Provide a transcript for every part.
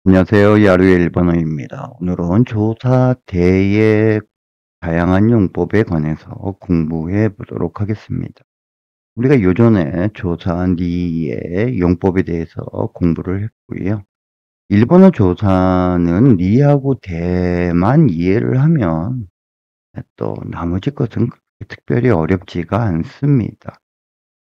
안녕하세요. 야루의 일본어입니다. 오늘은 조사대의 다양한 용법에 관해서 공부해 보도록 하겠습니다. 우리가 요전에 조사 니의 용법에 대해서 공부를 했고요. 일본어 조사는 니하고 대만 이해를 하면 또 나머지 것은 그렇게 특별히 어렵지가 않습니다.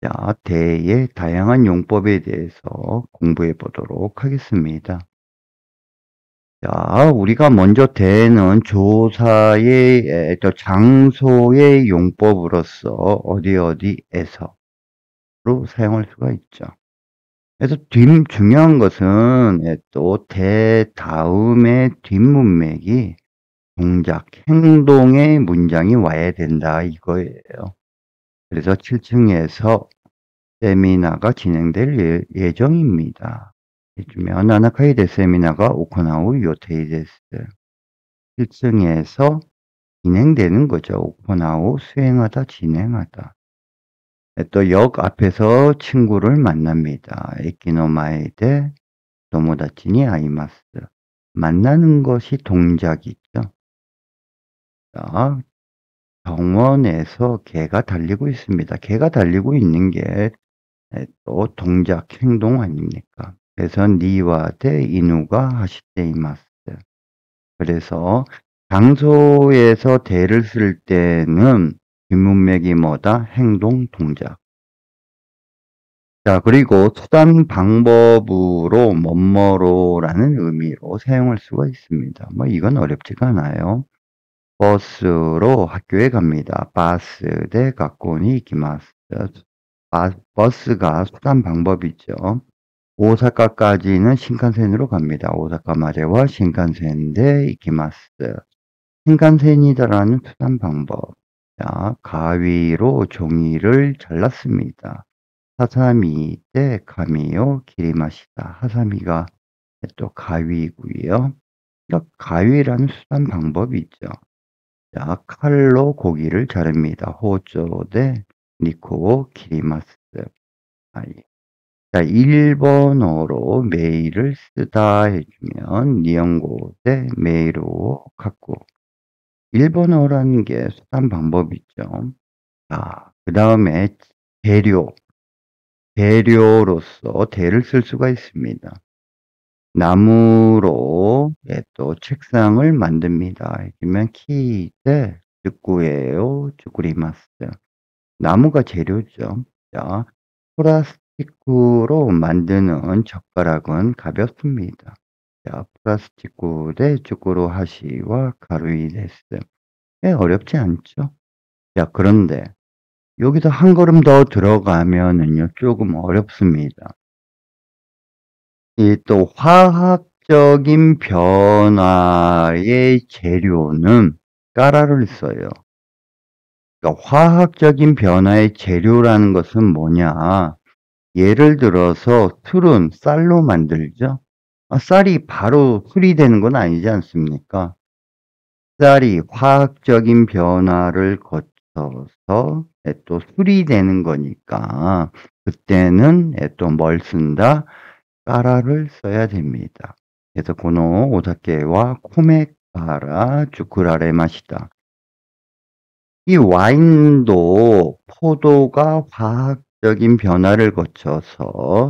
자, 대의 다양한 용법에 대해서 공부해 보도록 하겠습니다. 자, 우리가 먼저 대는 조사의 또 장소의 용법으로서 어디에서로 사용할 수가 있죠. 그래서 중요한 것은 또 대 다음에 뒷문맥이 동작, 행동의 문장이 와야 된다 이거예요. 그래서 7층에서 세미나가 진행될 예정입니다. 해주면 나나카이데 세미나가 오코나우 요테이 데스. 1층에서 진행되는 거죠. 오코나우 수행하다 진행하다. 또 역 앞에서 친구를 만납니다. 에키노마에데 도모다치니 아이마스. 만나는 것이 동작이죠. 자, 정원에서 개가 달리고 있습니다. 개가 달리고 있는 게 또 동작, 행동 아닙니까? 그래서 니와 대 이누가 하시테이마스. 그래서 장소에서 대를 쓸 때는 뒷문맥이 뭐다? 행동, 동작. 자, 그리고 수단 방법으로 뭐뭐로라는 의미로 사용할 수가 있습니다. 뭐 이건 어렵지가 않아요. 버스로 학교에 갑니다. 바스 대 가꼬니 이키마스. 버스가 수단 방법이죠. 오사카까지는 신칸센으로 갑니다. 오사카 마데와 신칸센 대 이키마스. 신칸센이다라는 수단 방법. 자, 가위로 종이를 잘랐습니다. 하사미 대 가미요 기리마시다. 하사미가 또 가위고요. 그러니까 가위라는 수단 방법이죠. 자, 칼로 고기를 자릅니다. 호조 대 니코 기리마스. 자, 일본어로 메일을 쓰다 해주면 니온고 대 메일로 갖고 일본어라는 게 수단 방법이죠. 자, 그 다음에 재료로서 대를 쓸 수가 있습니다. 나무로 또 책상을 만듭니다. 해주면 키 대 쭈꾸예요. 쭈꾸리마스. 나무가 재료죠. 자, 플라스틱으로 만드는 젓가락은 가볍습니다. 자, 플라스틱구 대 쭈꾸루 하시와 가루이 데스. 어렵지 않죠? 자, 그런데 여기서 한 걸음 더 들어가면은요, 조금 어렵습니다. 이 또 화학적인 변화의 재료는 까라를 써요. 그러니까 화학적인 변화의 재료라는 것은 뭐냐? 예를 들어서 술은 쌀로 만들죠. 쌀이 바로 술이 되는 건 아니지 않습니까? 쌀이 화학적인 변화를 거쳐서 또 술이 되는 거니까 그때는 또 뭘 쓴다? 까라를 써야 됩니다. 그래서 고노 오사케와 코메카라 주쿠라레 마시다. 이 와인도 포도가 화학적인 변화를 거쳐서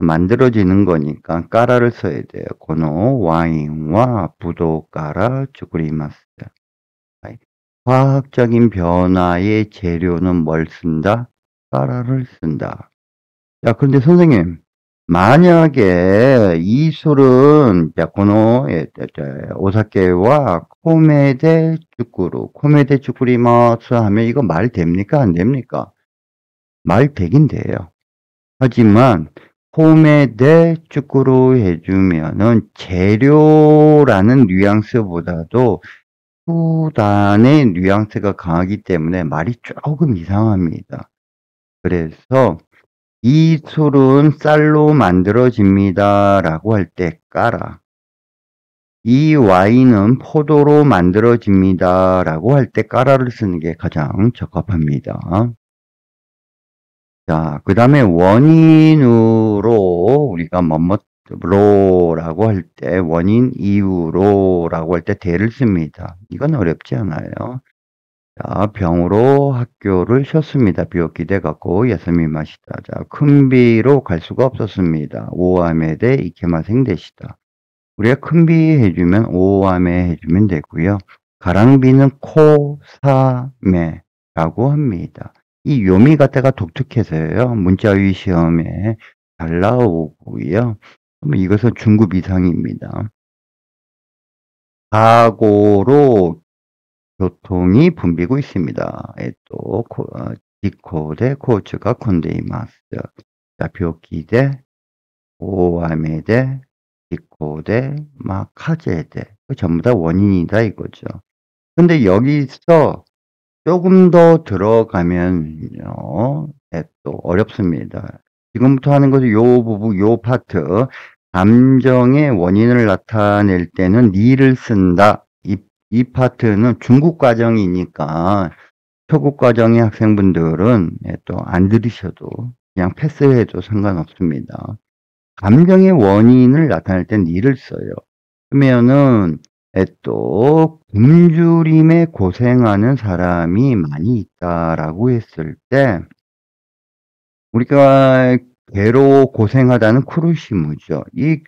만들어지는 거니까 까라를 써야 돼요. 고노 와인과 부도 까라 주쿠리마스. 화학적인 변화의 재료는 뭘 쓴다? 까라를 쓴다. 자, 그런데 선생님, 만약에 이 술은 오사케와 코메데 쭈꾸리마스 하면 이거 말 됩니까? 안 됩니까? 말 되긴 돼요. 하지만 코메데 쭈꾸루 해주면은 재료라는 뉘앙스보다도 수단의 뉘앙스가 강하기 때문에 말이 조금 이상합니다. 그래서 이 술은 쌀로 만들어집니다. 라고 할 때 까라. 이 와인은 포도로 만들어집니다. 라고 할 때 까라를 쓰는 게 가장 적합합니다. 자, 그 다음에 원인으로 우리가 로라고 할 때 원인 이유로라고 할 때 대를 씁니다. 이건 어렵지 않아요. 자, 병으로 학교를 쉬었습니다. 비옥기 대 갖고 야스미 마시다. 자, 큰 비로 갈 수가 없었습니다. 오암에 대 이케마생 되시다. 우리가 큰 비 해주면 오암에 해주면 되고요. 가랑비는 코사메라고 합니다. 이 요미 갖다가 독특해서요. 문자위 시험에 잘 나오고요. 이것은 중급 이상입니다. 사고로 교통이 붐비고 있습니다. 또 지코 대 코츠가 콘데이마스. 자, 벽기 대 오암에 대 지코 대 카제 대 전부 다 원인이다 이거죠. 근데 여기서 조금 더 들어가면요, 또 어렵습니다. 지금부터 하는 것은 요 부분, 요 파트, 감정의 원인을 나타낼 때는 니를 쓴다. 이 파트는 중급 과정이니까 초급 과정의 학생분들은 또 안 들으셔도 그냥 패스해도 상관없습니다. 감정의 원인을 나타낼 땐 니를 써요. 그러면은 또 굶주림에 고생하는 사람이 많이 있다라고 했을 때 우리가 괴로 고생하다는 쿠르시무죠. 이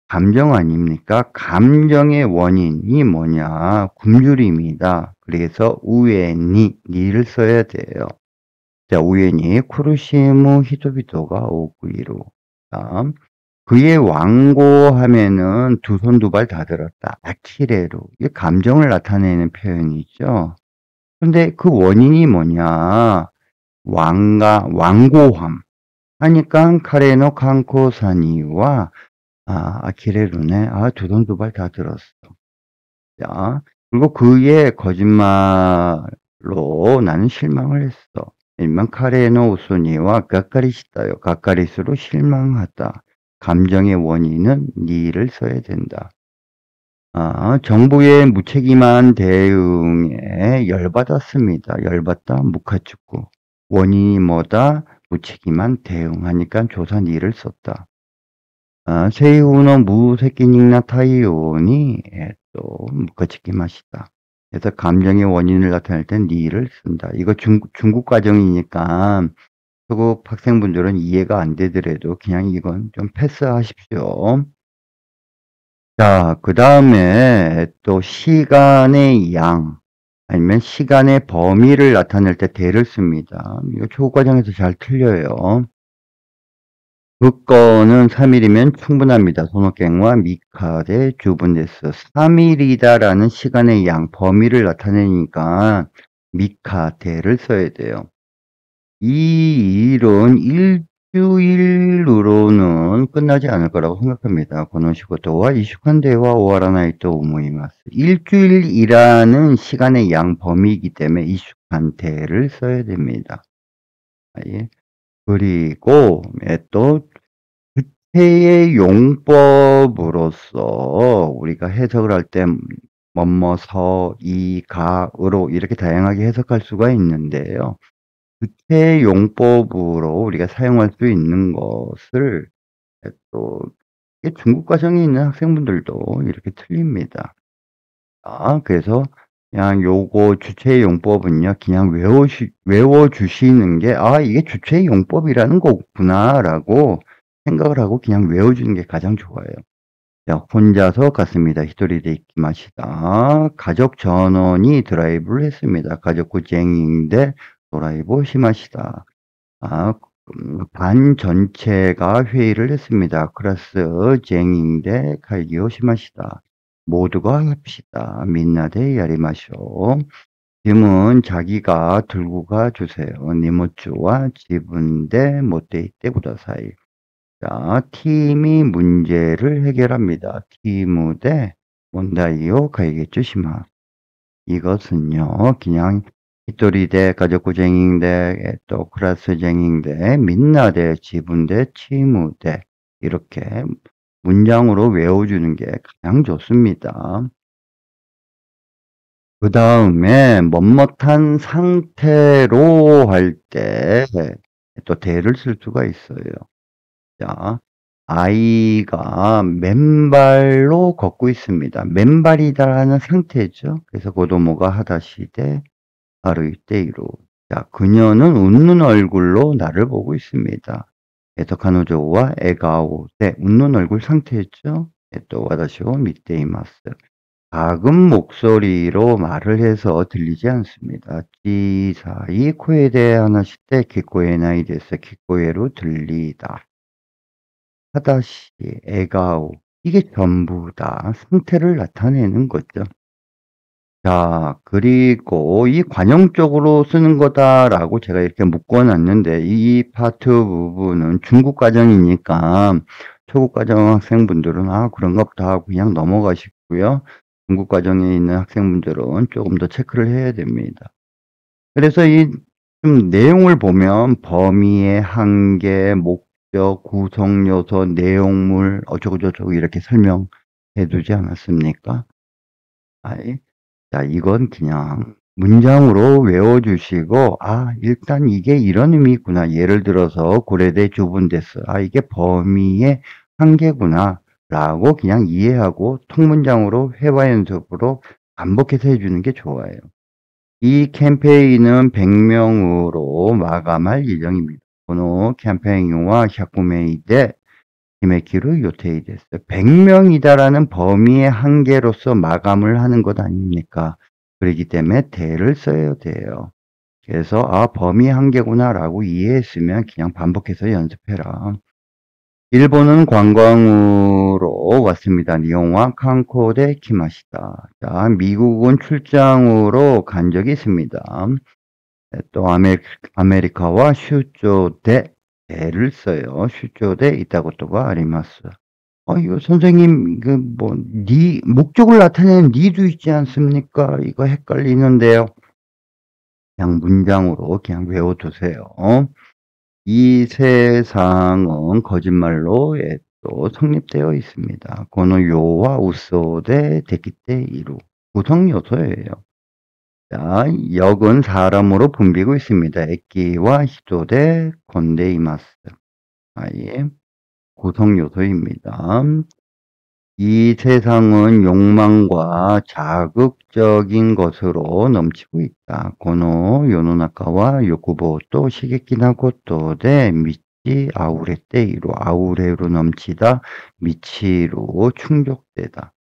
감정 아닙니까? 감정의 원인이 뭐냐? 굶주림이다. 그래서 우에니 니를 써야 돼요. 자, 우에니 쿠르시무 히토비토가 오구이로. 다음 그의 완고하면은 두 손 두 발 다 들었다. 아키레로. 이게 감정을 나타내는 표현이죠. 근데 그 원인이 뭐냐? 완고함. 하니까 카레노 칸코사니와 아키레루네. 두 손 두 발 다 들었어. 자, 그리고 그의 거짓말로 나는 실망을 했어. 일만 카레노 우소니와 가까리시다요. 가까리스로 실망하다. 감정의 원인은 니를 써야 된다. 정부의 무책임한 대응에 열받았습니다. 열받다, 무카축구. 원인이 뭐다? 무책임한 대응하니까 조사 니를 썼다. 세이우노 무세끼닝나 타이오니 또 무카축기 마시다. 그래서 감정의 원인을 나타낼 땐 니를 쓴다. 이거 중국 과정이니까 초급 학생분들은 이해가 안 되더라도 그냥 이건 좀 패스하십시오. 자, 그 다음에 또 시간의 양 아니면 시간의 범위를 나타낼 때 대를 씁니다. 이거 초급 과정에서 잘 틀려요. 그 건은 3일이면 충분합니다. 소노갱과 미카데 주분데스. 3일이다라는 시간의 양, 범위를 나타내니까 미카데를 써야 돼요. 이 일은 일주일로는 끝나지 않을 거라고 생각합니다. 고노시고토와 이슈칸데와 오와라나이토 오모이마스. 일주일이라는 시간의 양 범위이기 때문에 이슈칸데를 써야 됩니다. 예. 그리고 또 주체의 용법으로서 우리가 해석을 할 때 뭐뭐서, 이, 가, 으로 이렇게 다양하게 해석할 수가 있는데요. 주체 용법으로 우리가 사용할 수 있는 것을 또 중국 과정에 있는 학생분들도 이렇게 틀립니다. 그래서 그냥 요거 주체 용법은요, 그냥 외워주시는 게, 이게 주체 용법이라는 거구나, 라고 생각을 하고 그냥 외워주는 게 가장 좋아요. 자, 혼자서 갔습니다. 히토리데 이키마시다. 가족 전원이 드라이브를 했습니다. 가족구 쟁인데 드라이브 심하시다. 반 전체가 회의를 했습니다. 클래스 쟁인데 칼기오 심하시다. 모두가 합시다. 민나데 야리마쇼. 짐은 자기가 들고 가주세요. 니모츠와 지분대 못데이때 구다사이. 자, 팀이 문제를 해결합니다. 팀무대 원다이오 가이겠죠, 시마. 이것은요, 그냥 히토리대 가족구쟁인대 또 클래스쟁인대 민나대 지분대 치무대 이렇게 문장으로 외워주는 게 가장 좋습니다. 그 다음에 못못한 상태로 할 때 또 대를 쓸 수가 있어요. 자, 아이가 맨발로 걷고 있습니다. 맨발이다라는 상태죠. 그래서 고도모가 하다시대 바로 이때이루. 자, 그녀는 웃는 얼굴로 나를 보고 있습니다. 카노조와 에가오 때 웃는 얼굴 상태였죠. 또 와다시오 미테이마스. 작은 목소리로 말을 해서 들리지 않습니다. 지사이 코에 대해 하나시때 기코에나이 데스 기코에로 들리다. 하다시 에가오 이게 전부다. 상태를 나타내는 거죠. 자, 그리고 이 관용적으로 쓰는 거다라고 제가 이렇게 묶어놨는데 이 파트 부분은 중국 과정이니까 초급 과정 학생분들은 그런가 보다 하고 그냥 넘어가시고요. 중국 과정에 있는 학생분들은 조금 더 체크를 해야 됩니다. 그래서 이 좀 내용을 보면 범위의 한계, 목적, 구성 요소, 내용물 어쩌고저쩌고 이렇게 설명해 두지 않았습니까? 자, 이건 그냥 문장으로 외워주시고, 일단 이게 이런 의미구나. 예를 들어서 고려대 주분데스. 이게 범위의 한계구나. 라고 그냥 이해하고 통문장으로 회화 연습으로 반복해서 해주는 게 좋아요. 이 캠페인은 100명으로 마감할 예정입니다. この 캠페인과 100名で 히메키루 요테이 됐어요. 100명이다라는 범위의 한계로서 마감을 하는 것 아닙니까? 그렇기 때문에 대를 써야 돼요. 그래서 범위 한계구나라고 이해했으면 그냥 반복해서 연습해라. 일본은 관광으로 왔습니다. 니혼와 칸코데 키마시다. 자, 미국은 출장으로 간 적이 있습니다. 또 아메리카와 슈조데 대를 써요. 슈조데 이따고토가 아리마스. 이거 선생님 목적을 나타내는 니도 있지 않습니까? 이거 헷갈리는데요. 그냥 문장으로 그냥 외워두세요. 이 세상은 거짓말로 또 성립되어 있습니다. 고노 요와 우소데 데키테 이루. 구성 요소예요. 자, 역은 사람으로 붐비고 있습니다. 에키와 히토데 곤데이마스. 구성 요소입니다. 이 세상은 욕망과 자극적인 것으로 넘치고 있다. 고노 요노나카와 요쿠보 또 시게키나고 또데 미치 아우레떼이로 아우레로 넘치다 미치로 충족되다.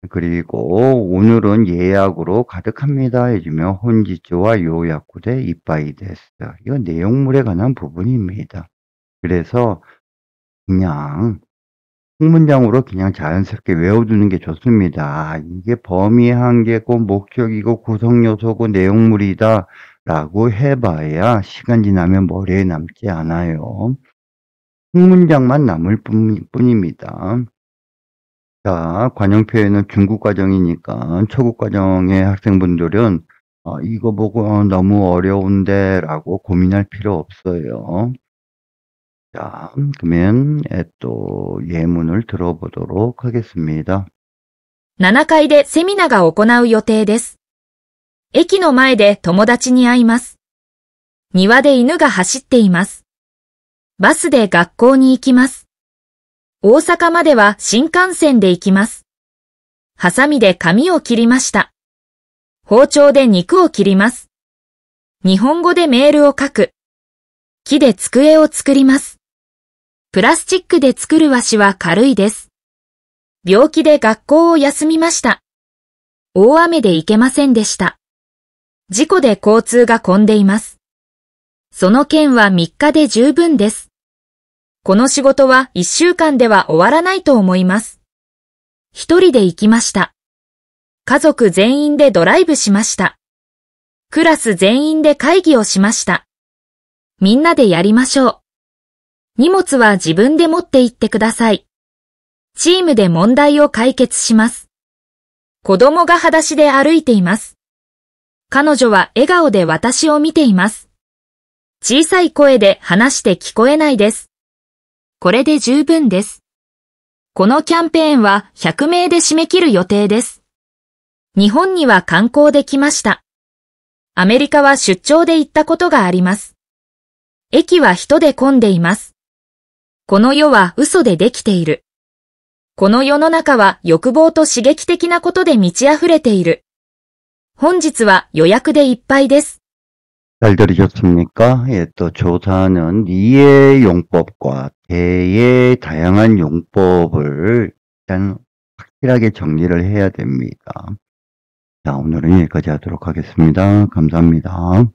그리고 오늘은 예약으로 가득합니다 해주면 혼지츠와 요야쿠데 이빠이 데스. 이건 내용물에 관한 부분입니다. 그래서 그냥 문장으로 그냥 자연스럽게 외워두는 게 좋습니다. 이게 범위 한계고 목적이고 구성 요소고 내용물이다 라고 해봐야 시간 지나면 머리에 남지 않아요. 문장만 남을 뿐입니다. 자, 관용 표현은 중국 과정이니까 초급 과정의 학생분들은 이거 보고 너무 어려운데 라고 고민할 필요 없어요. 자, 그러면 또 예문을 들어보도록 하겠습니다. 7階でセミナが行う予定です。駅の前で友達に会います。庭で犬が走っています。バスで学校に行きます。大阪までは新幹線で行きます。ハサミで髪を切りました。包丁で肉を切ります。日本語でメールを書く。木で机を作ります。プラスチックで作る和紙は軽いです。病気で学校を休みました。大雨で行けませんでした。事故で交通が混んでいます。その件は3日で十分です。この仕事は1週間では終わらないと思います。一人で行きました。家族全員でドライブしました。クラス全員で会議をしました。みんなでやりましょう。荷物は自分で持って行ってください。チームで問題を解決します。子供が裸足で歩いています。彼女は笑顔で私を見ています。小さい声で話して聞こえないです。これで十分です。このキャンペーンは100名で締め切る予定です。日本には観光で来ました。アメリカは出張で行ったことがあります。駅は人で混んでいます。この世は嘘でできている。この世の中は欲望と刺激的なことで満ち溢れている。本日は予約でいっぱいです。 잘 들으셨습니까? 예, 또 조사는 리의 용법과 대의 다양한 용법을 일단 확실하게 정리를 해야 됩니다. 자, 오늘은 여기까지 하도록 하겠습니다. 감사합니다.